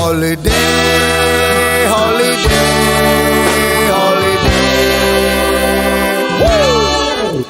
Holiday, holiday, holiday. Woo!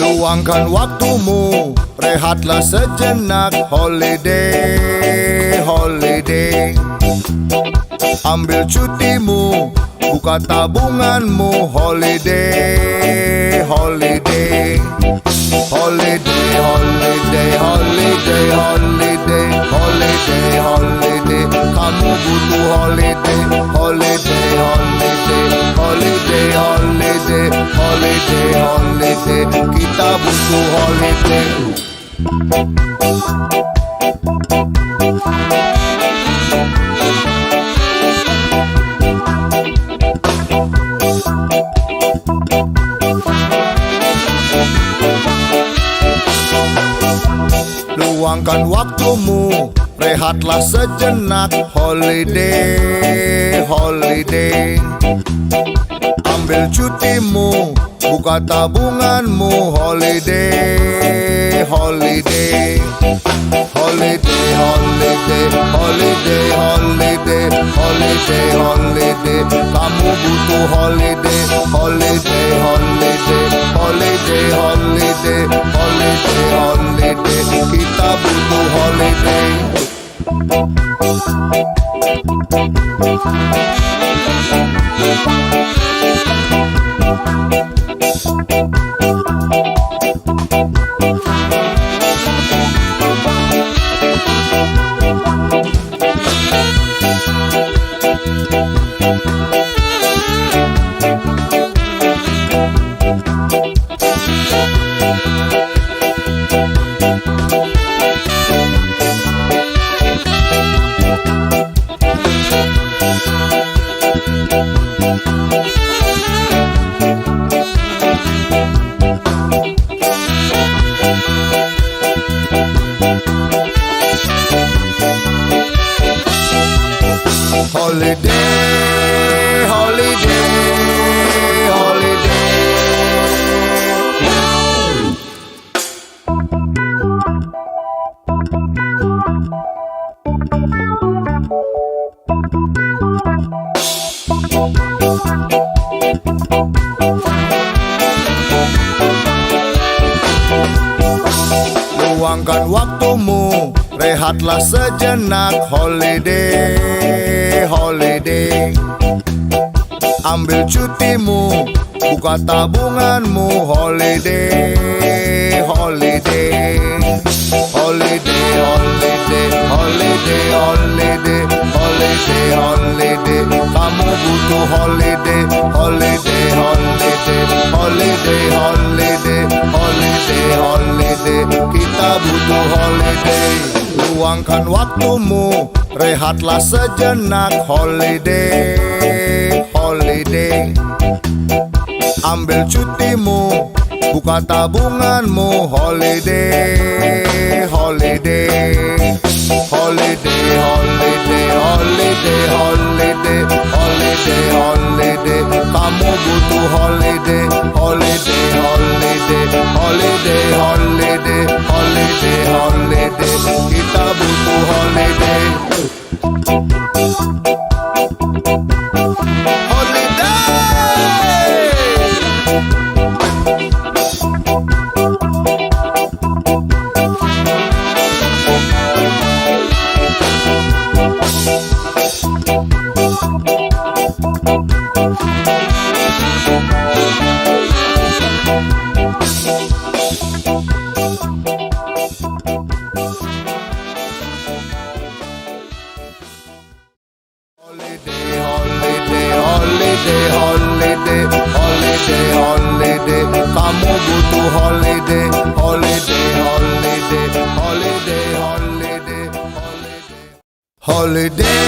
Luangkan waktumu, rehatlah sejenak. Holiday, holiday. Ambil cutimu, buka tabunganmu. Holiday, holiday. Holiday, holiday, holiday, holiday. Holiday, holiday. Kamu butuh holiday. Holiday, holiday. Holiday, holiday. Holiday, holiday. Kita butuh holiday. Luangkan waktumu, rehatlah sejenak. Holiday, holiday. Ambil cutimu, buka tabunganmu. Holiday, holiday. Holiday, holiday, holiday, holiday. Holiday, holiday. Kamu butuh holiday. Holiday, holiday. Holiday, holiday. Holiday, holiday. Kita butuh holiday. Holiday, holiday, holiday. Luangkan waktumu, rehatlah sejenak. Holiday, holiday. Ambil cutimu, buka tabunganmu. Holiday, holiday. Holiday, holiday, holiday, holiday. Holiday, holiday. Kamu butuh holiday. Holiday, holiday. Holiday, holiday. Holiday, holiday. Kita butuh holiday. Luangkan waktumu, rehatlah sejenak. Holiday, holiday. Ambil cutimu, buka tabunganmu. Holiday, holiday. Holiday, holiday, holiday, holiday. Holiday, holiday. Kamu butuh holiday. Holiday, holiday. Holiday, holiday. Holiday, holiday. Kita butuh holiday. Holiday, holiday, holiday. Kamu butuh holiday. Holiday, holiday, holiday, holiday, holiday. Holiday.